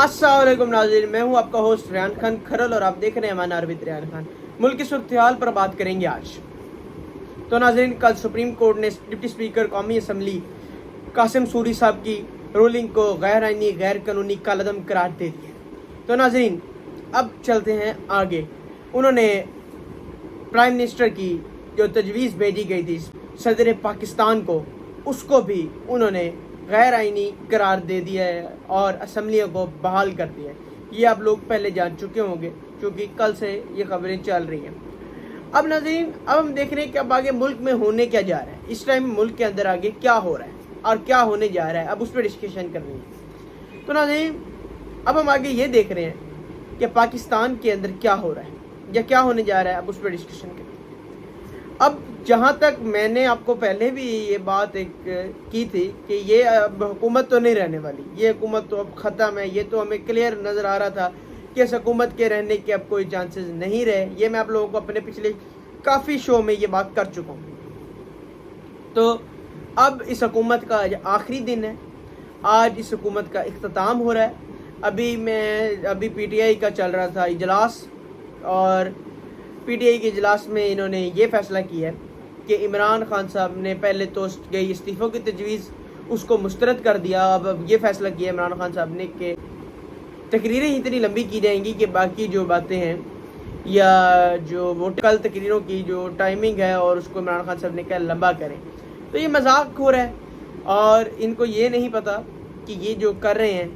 अस्सलाम वालेकुम नाज़रीन, मैं हूं आपका होस्ट रेहान खान खरल और आप देख रहे हैं हमारा अरबित रेहान खान। मुल्क की सूरत-ए-हाल पर बात करेंगे आज। तो नाज़रीन, कल सुप्रीम कोर्ट ने डिप्टी स्पीकर कौमी असम्बली कासिम सूरी साहब की रूलिंग को गैर आइनी गैर कानूनी कालअदम करार दे दिया। तो नाज़रीन, अब चलते हैं आगे। उन्होंने प्राइम मिनिस्टर की जो तजवीज़ भेजी गई थी सदर पाकिस्तान को, उसको भी उन्होंने गैर आइनी करार दे दिया है और असम्बलियों को बहाल कर दिया है। ये आप लोग पहले जान चुके होंगे क्योंकि कल से ये खबरें चल रही हैं। अब नाज़रीन, अब हम देख रहे हैं कि अब आगे मुल्क में होने क्या जा रहा है, इस टाइम मुल्क के अंदर आगे क्या हो रहा है और क्या होने जा रहा है, अब उस पर डिस्कशन करनी है। तो नाज़रीन, अब हम आगे ये देख रहे हैं कि पाकिस्तान के अंदर क्या हो रहा है या क्या होने जा रहा है, अब उस पर डिस्कशन करें। अब जहाँ तक मैंने आपको पहले भी ये बात एक की थी कि ये अब हुकूमत तो नहीं रहने वाली, ये हुकूमत तो अब ख़त्म है, ये तो हमें क्लियर नज़र आ रहा था कि इस हुकूमत के रहने के अब कोई चांसेस नहीं रहे। ये मैं आप लोगों को अपने पिछले काफ़ी शो में ये बात कर चुका हूँ। तो अब इस हुकूमत का आज आखिरी दिन है, आज इस हुकूमत का इख्तिताम हो रहा है। अभी PTI का चल रहा था इजलास और PTI के इजलास में इन्होंने ये फैसला किया कि इमरान खान साहब ने पहले तो गई इस्तीफ़ों की तजवीज़ उसको मुस्तरद कर दिया। अब ये फैसला किया इमरान खान साहब ने कि तकरीरें इतनी लंबी की जाएंगी कि बाकी जो बातें हैं या जो वो कल तकरीरों की जो टाइमिंग है और उसको इमरान खान साहब ने कहा लंबा करें। तो ये मजाक हो रहा है और इनको ये नहीं पता कि ये जो कर रहे हैं,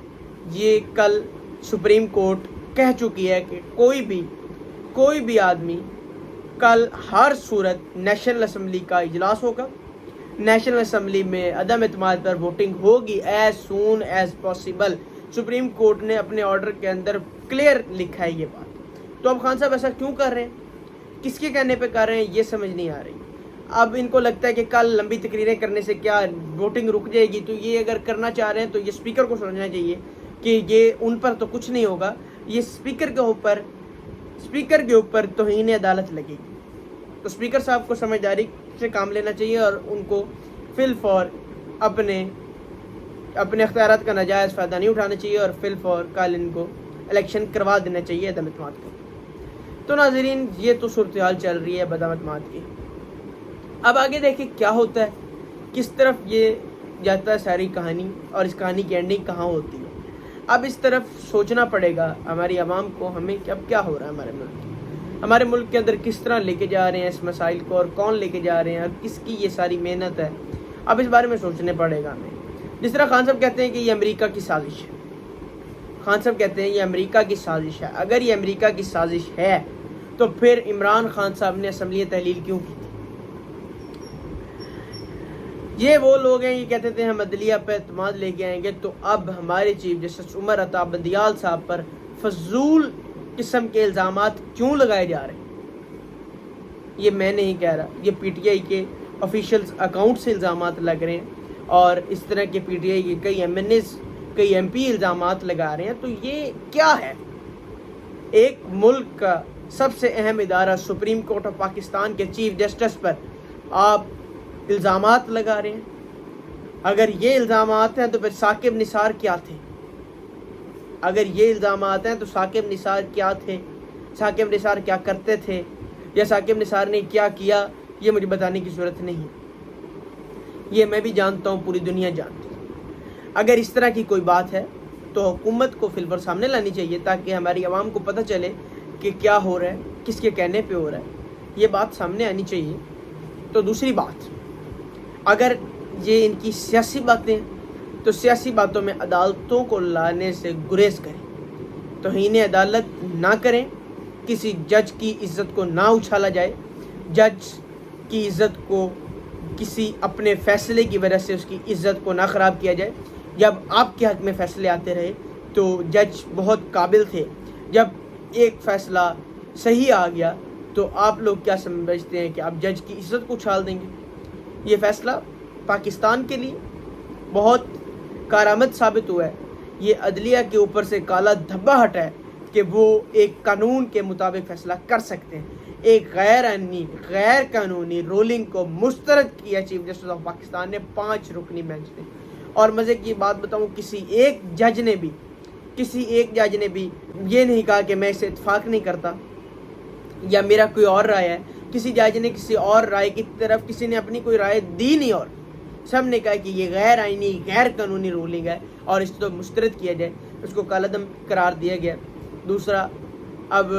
ये कल सुप्रीम कोर्ट कह चुकी है कि कोई भी आदमी कल हर सूरत नेशनल असम्बली का इजलास होगा, नेशनल असम्बली में अदम एतमाद पर वोटिंग होगी as soon as possible. Supreme court ने अपने ऑर्डर के अंदर क्लियर लिखा है ये बात। तो अब खान साहब ऐसा क्यों कर रहे हैं, किसके कहने पे कर रहे हैं, ये समझ नहीं आ रही। अब इनको लगता है कि कल लंबी तकरीरें करने से क्या वोटिंग रुक जाएगी। तो ये अगर करना चाह रहे हैं तो ये स्पीकर को समझना चाहिए कि ये उन पर तो कुछ नहीं होगा, ये स्पीकर के ऊपर तौहीन अदालत लगेगी। तो स्पीकर साहब को समझदारी से काम लेना चाहिए और उनको फिल फॉर अपने अख्तियारात का नाजायज़ फ़ायदा नहीं उठाना चाहिए और फिल फॉर कल इनको इलेक्शन करवा देना चाहिए अदम एतमाद को। तो नाज़रीन, ये तो सूरत हाल चल रही है अदम एतमाद की। अब आगे देखिए क्या होता है, किस तरफ ये जाता है सारी कहानी और इस कहानी की एंडिंग कहाँ होती है। अब इस तरफ सोचना पड़ेगा हमारी आवाम को, हमें कि अब क्या हो रहा है हमारे मुल्क के अंदर, किस तरह लेके जा रहे हैं इस मसाइल को और कौन लेके जा रहे हैं और किसकी ये सारी मेहनत है। अब इस बारे में सोचने पड़ेगा हमें। जिस तरह खान साहब कहते हैं कि ये अमेरिका की साजिश है, खान साहब कहते हैं ये अमेरिका की साजिश है। अगर ये अमेरिका की साजिश है तो फिर इमरान खान साहब ने असम्बली तहलील क्यों की थी। ये वो लोग हैं, ये कहते थे हम अदलिया पे एतमाद लेके आएंगे, तो अब हमारे चीफ जस्टिस उमर अता बंदियाल साहब पर फजूल किस्म के इल्ज़ामात क्यों लगाए जा रहे हैं। ये मैं नहीं कह रहा, ये PTI के ऑफिशियल्स अकाउंट से इल्ज़ामात लग रहे हैं और इस तरह के PTI के कई MNAs कई MP इल्ज़ामात लगा रहे हैं। तो ये क्या है, एक मुल्क का सबसे अहम इदारा सुप्रीम कोर्ट ऑफ पाकिस्तान के चीफ जस्टिस पर आप इल्ज़ामात लगा रहे हैं। अगर ये इल्ज़ामात हैं तो फिर साकिब निसार क्या थे, अगर ये इल्ज़ामात हैं तो साकिब निसार क्या थे, साकिब निसार क्या करते थे या साकिब निसार ने क्या किया, ये मुझे बताने की ज़रूरत नहीं, ये मैं भी जानता हूँ, पूरी दुनिया जानती है। अगर इस तरह की कोई बात है तो हुकूमत को फिल पर सामने लानी चाहिए ताकि हमारी आवाम को पता चले कि क्या हो रहा है, किसके कहने पे हो रहा है, ये बात सामने आनी चाहिए। तो दूसरी बात, अगर ये इनकी सियासी बातें, तो सियासी बातों में अदालतों को लाने से गुरेज करें, तौहीन अदालत ना करें, किसी जज की इज़्ज़त को ना उछाला जाए, जज की इज़्ज़त को किसी अपने फ़ैसले की वजह से उसकी इज़्ज़त को ना ख़राब किया जाए। जब आपके हक़ में फ़ैसले आते रहे तो जज बहुत काबिल थे, जब एक फ़ैसला सही आ गया तो आप लोग क्या समझते हैं कि आप जज की इज़्ज़त को उछाल देंगे। ये फ़ैसला पाकिस्तान के लिए बहुत कारामद साबित हुआ है। ये अदलिया के ऊपर से काला धब्बा हटा है कि वो एक कानून के मुताबिक फ़ैसला कर सकते हैं। एक गैर कानूनी रूलिंग को मुस्तरद किया चीफ जस्टिस ऑफ पाकिस्तान ने 5 रुकनी बेंच ने। और मज़े की बात बताऊं, किसी एक जज ने भी کسی ایک جج نے بھی یہ نہیں کہا کہ میں اس سے اتفاق نہیں کرتا یا میرا کوئی اور رائے ہے. کسی جج نے کسی اور رائے کی طرف کسی نے اپنی کوئی رائے دی نہیں، اور سب نے کہا کہ یہ غیر آئینی غیر قانونی رولنگ ہے اور اس کو مسترد کیا جائے، اس کو کالعدم قرار دیا گیا. دوسرا، اب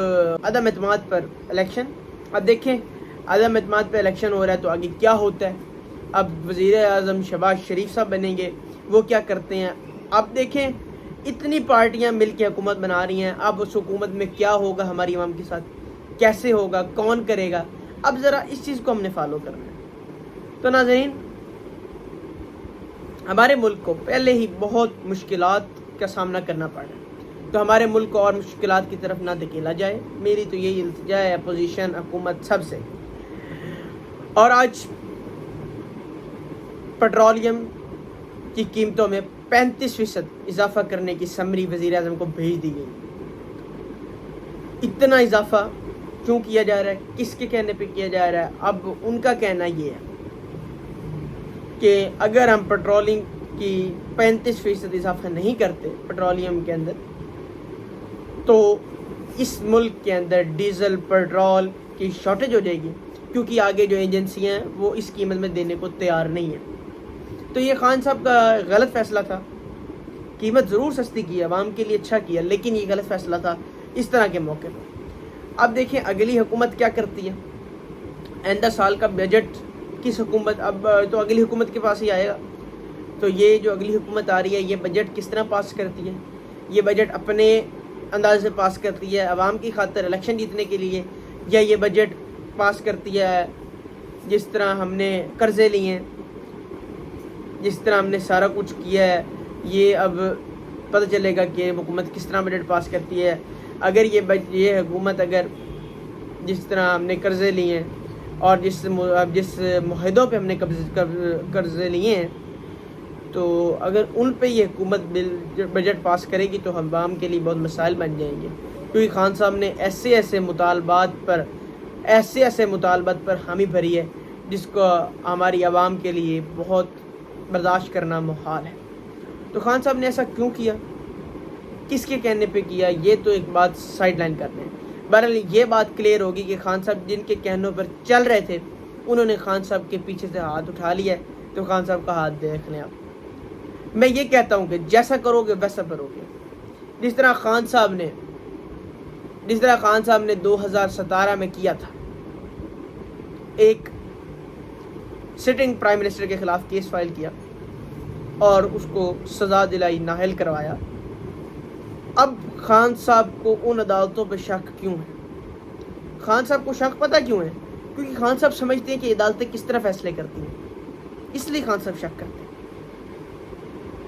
عدم اعتماد پر الیکشن. اب دیکھیں عدم اعتماد پہ الیکشن ہو رہا ہے تو آگے کیا ہوتا ہے. اب وزیر اعظم شہباز شریف صاحب بنیں گے، وہ کیا کرتے ہیں. اب دیکھیں اتنی پارٹیاں مل کے حکومت بنا رہی ہیں، اب اس حکومت میں کیا ہوگا ہماری عوام کے ساتھ، کیسے ہوگا، کون کرے گا. اب ذرا اس چیز کو ہم نے فالو کرنا ہے. تو ناظرین، ہمارے ملک کو پہلے ہی بہت مشکلات کا سامنا کرنا پڑ رہا ہے، تو ہمارے ملک کو اور مشکلات کی طرف نہ دھکیلا جائے. میری تو یہی التجا ہے اپوزیشن، حکومت، سب سے. اور آج پٹرولیم کی قیمتوں میں 35% اضافہ کرنے کی سمری وزیر اعظم کو بھیج دی گئی. اتنا اضافہ کیوں کیا جا رہا ہے، کس کے کہنے پہ کیا جا رہا ہے. اب ان کا کہنا یہ ہے کہ اگر ہم پٹرولنگ کی 35% اضافہ نہیں کرتے پٹرولیم کے اندر، تو اس ملک کے اندر ڈیزل پیٹرول کی شارٹیج ہو جائے گی، کیونکہ آگے جو ایجنسیاں ہیں وہ اس قیمت میں دینے کو تیار نہیں ہیں. تو یہ خان صاحب کا غلط فیصلہ تھا. قیمت ضرور سستی کی، عوام کے لیے اچھا کیا، لیکن یہ غلط فیصلہ تھا اس طرح کے موقع پر. اب دیکھیں اگلی حکومت کیا کرتی ہے. آئندہ سال کا بجٹ کس حکومت، اب تو اگلی حکومت کے پاس ہی آئے گا. تو یہ جو اگلی حکومت آ رہی ہے یہ بجٹ کس طرح پاس کرتی ہے. یہ بجٹ اپنے انداز سے پاس کرتی ہے عوام کی خاطر الیکشن جیتنے کے لیے، یا یہ بجٹ پاس کرتی ہے جس طرح ہم نے قرضے لیے ہیں، جس طرح ہم نے سارا کچھ کیا ہے. یہ اب پتہ چلے گا کہ حکومت کس طرح بجٹ پاس کرتی ہے. اگر یہ حکومت اگر جس طرح ہم نے قرضے لیے ہیں اور جس معاہدوں پہ ہم نے قرضے لیے ہیں، تو اگر ان پہ یہ حکومت بجٹ پاس کرے گی تو عوام کے لیے بہت مسائل بن جائیں گے. کیونکہ خان صاحب نے ایسے مطالبات پر حامی بھری ہے جس کو ہماری عوام کے لیے بہت برداشت کرنا محال ہے. تو خان صاحب نے ایسا کیوں کیا، کس کے کہنے پہ کیا، یہ تو ایک بات سائڈ لائن کرتے ہیں. بہرحال یہ بات کلیئر ہوگی کہ خان صاحب جن کے کہنوں پر چل رہے تھے انہوں نے خان صاحب کے پیچھے سے ہاتھ اٹھا لیا ہے. تو خان صاحب کا ہاتھ دیکھ لیں آپ. میں یہ کہتا ہوں کہ جیسا کرو گے ویسا کرو گے. جس طرح خان صاحب نے 2017 میں کیا تھا، ایک سٹنگ پرائم منسٹر کے خلاف کیس فائل کیا اور اس کو سزا دلائی، نااہل کروایا. اب خان صاحب کو ان عدالتوں پہ شک کیوں ہے؟ خان صاحب کو شک پتہ کیوں ہے؟ کیونکہ خان صاحب سمجھتے ہیں کہ عدالتیں کس طرح فیصلے کرتی ہیں، اس لیے خان صاحب شک کرتے ہیں.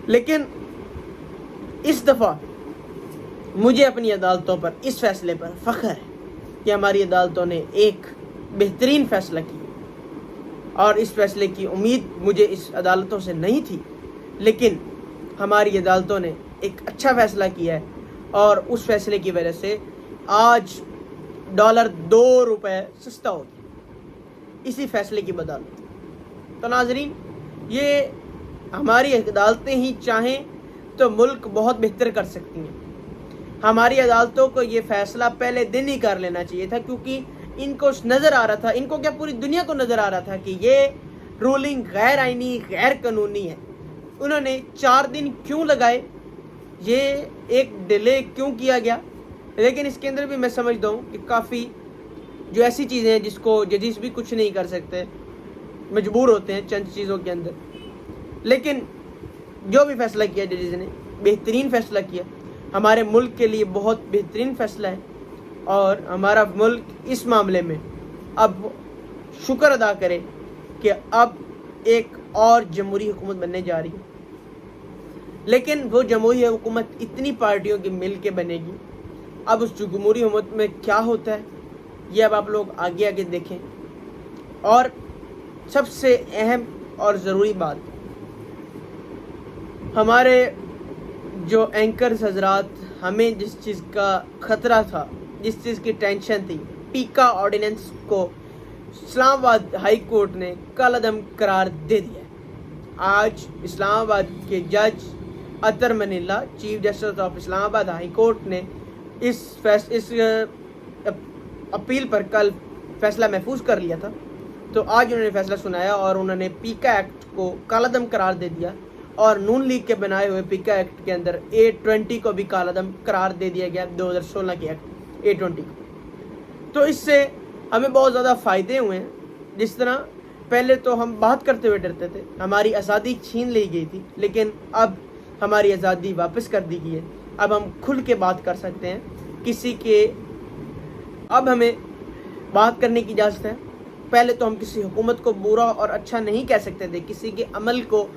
لیکن اس دفعہ مجھے اپنی عدالتوں پر، اس فیصلے پر فخر ہے کہ ہماری عدالتوں نے ایک بہترین فیصلہ کیا، اور اس فیصلے کی امید مجھے اس عدالتوں سے نہیں تھی، لیکن ہماری عدالتوں نے ایک اچھا فیصلہ کیا ہے، اور اس فیصلے کی وجہ سے آج ڈالر $2 سستا ہو گیا اسی فیصلے کی بدولت. تو ناظرین، یہ ہماری عدالتیں ہی چاہیں تو ملک بہت بہتر کر سکتی ہیں. ہماری عدالتوں کو یہ فیصلہ پہلے دن ہی کر لینا چاہیے تھا، کیونکہ ان کو نظر آ رہا تھا، ان کو کیا پوری دنیا کو نظر آ رہا تھا کہ یہ رولنگ غیر آئینی، غیر قانونی ہے. انہوں نے 4 دن کیوں لگائے، یہ ایک ڈیلے کیوں کیا گیا. لیکن اس کے اندر بھی میں سمجھتا ہوں کہ کافی جو ایسی چیزیں ہیں جس کو ججز بھی کچھ نہیں کر سکتے، مجبور ہوتے ہیں چند چیزوں کے اندر. لیکن جو بھی فیصلہ کیا ججز نے، بہترین فیصلہ کیا، ہمارے ملک کے لیے بہت بہترین فیصلہ ہے. اور ہمارا ملک اس معاملے میں اب شکر ادا کرے کہ اب ایک اور جمہوری حکومت بننے جا رہی ہے. لیکن وہ جمہوری حکومت اتنی پارٹیوں کی مل کے بنے گی. اب اس جمہوری حکومت میں کیا ہوتا ہے یہ اب آپ لوگ آگے دیکھیں. اور سب سے اہم اور ضروری بات، ہمارے جو اینکرز حضرات، ہمیں جس چیز کا خطرہ تھا، جس چیز کی ٹینشن تھی، پیکا آرڈیننس کو اسلام آباد ہائی کورٹ نے کالعدم قرار دے دیا ہے. آج اسلام آباد کے جج Athar Minallah, chief justice of Islamabad high court ने इस अपील पर कल फैसला महफूज कर लिया था। तो आज उन्होंने फैसला सुनाया और उन्होंने पीका एक्ट को कालादम करार दे दिया और नून लीग के बनाए हुए पीका एक्ट के अंदर A20 को भी कालादम करार दे दिया गया, 2016 के एक्ट A20 को। तो इससे हमें बहुत ज़्यादा फ़ायदे हुए हैं। जिस तरह पहले तो हम बात करते हुए डरते थे, हमारी आज़ादी छीन ली गई थी, लेकिन अब हमारी आज़ादी वापस कर दी गई है। अब हम खुल के बात कर सकते हैं किसी के, अब हमें बात करने की इजाज़त है। पहले तो हम किसी हुकूमत को बुरा और अच्छा नहीं कह सकते थे, किसी के अमल को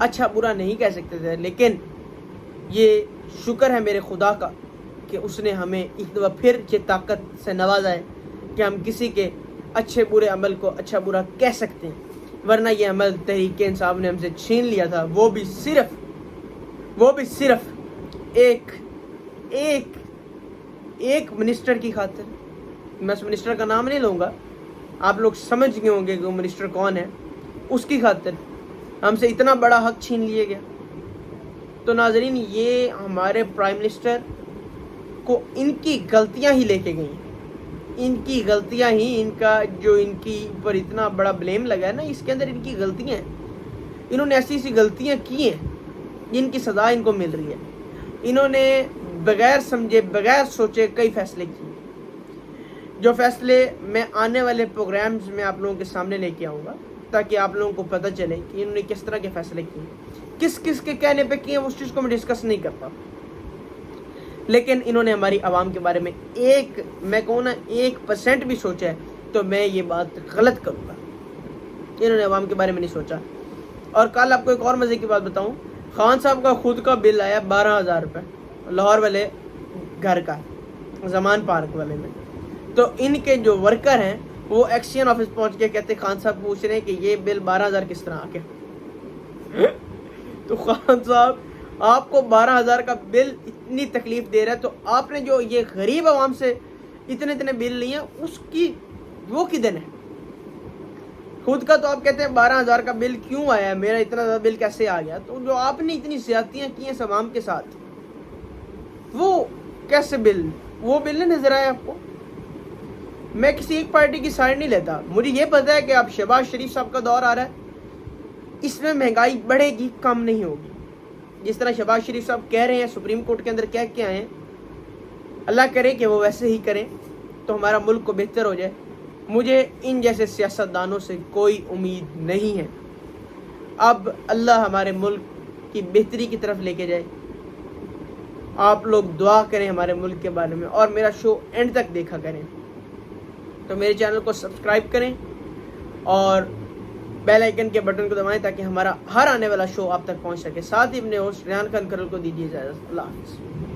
अच्छा बुरा नहीं कह सकते थे, लेकिन ये शुक्र है मेरे खुदा का कि उसने हमें एक दफ़ा फिर ये ताकत से नवाजा है कि हम किसी के अच्छे बुरे अमल को अच्छा बुरा कह सकते हैं। वरना ये अमल तहरीक इंसाफ ने हमसे छीन लिया था, वो भी सिर्फ एक मिनिस्टर की खातिर। मैं उस मिनिस्टर का नाम नहीं लूँगा, आप लोग समझ गए होंगे कि वो मिनिस्टर कौन है। उसकी खातिर हमसे इतना बड़ा हक छीन लिया गया। तो नाजरीन, ये हमारे प्राइम मिनिस्टर को इनकी गलतियां ही लेके गई, इनकी गलतियां ही, इनका जो इनकी ऊपर इतना बड़ा ब्लेम लगा है ना, इसके अंदर इनकी गलतियां हैं। इन्होंने ऐसी गलतियां की हैं जिनकी सज़ा इनको मिल रही है। इन्होंने बगैर समझे बगैर सोचे कई फैसले किए, जो फैसले मैं आने वाले प्रोग्राम्स में आप लोगों के सामने लेके आऊँगा, ताकि आप लोगों को पता चले कि इन्होंने किस तरह के फैसले किए, किस किस के कहने पे किए, उस चीज़ को मैं डिस्कस नहीं करता। लेकिन इन्होंने हमारी आवाम के बारे में मैं कहूँ ना 1% भी सोचा है तो मैं ये बात गलत करूँगा। इन्होंने आवाम के बारे में नहीं सोचा। और कल आपको एक और मज़े की बात बताऊँ, खान साहब का खुद का बिल आया 12,000 रुपये लाहौर वाले घर का, जमान पार्क वाले में। तो इनके जो वर्कर हैं वो एक्सचेंज ऑफिस पहुंच के कहते, खान साहब पूछ रहे हैं कि ये बिल 12,000 किस तरह आ गया। तो खान साहब, आपको 12,000 का बिल इतनी तकलीफ दे रहा है, तो आपने जो ये गरीब आवाम से इतने बिल लिए उसकी वो किधर है? खुद का तो आप कहते हैं 12,000 का बिल क्यों आया है, मेरा इतना ज़्यादा बिल कैसे आ गया? तो जो आपने इतनी ज़्यादतियाँ की हैं आवाम के साथ, वो कैसे बिल, वो बिल नहीं नजर आया आपको? मैं किसी एक पार्टी की साइड नहीं लेता। मुझे ये पता है कि अब शहबाज शरीफ साहब का दौर आ रहा है, इसमें महंगाई बढ़ेगी, कम नहीं होगी। जिस तरह शहबाज शरीफ साहब कह रहे हैं, सुप्रीम कोर्ट के अंदर कह के आए हैं, अल्लाह करे कि वो वैसे ही करें तो हमारा मुल्क को बेहतर हो जाए। मुझे इन जैसे सियासतदानों से कोई उम्मीद नहीं है। अब अल्लाह हमारे मुल्क की बेहतरी की तरफ लेके जाए। आप लोग दुआ करें हमारे मुल्क के बारे में और मेरा शो एंड तक देखा करें। तो मेरे चैनल को सब्सक्राइब करें और बेल आइकन के बटन को दबाएं ताकि हमारा हर आने वाला शो आप तक पहुंच सके। साथ ही अपने होस्ट रेहान खान खरल को दीजिए इजाज़त। अल्लाह हाफ़िज़।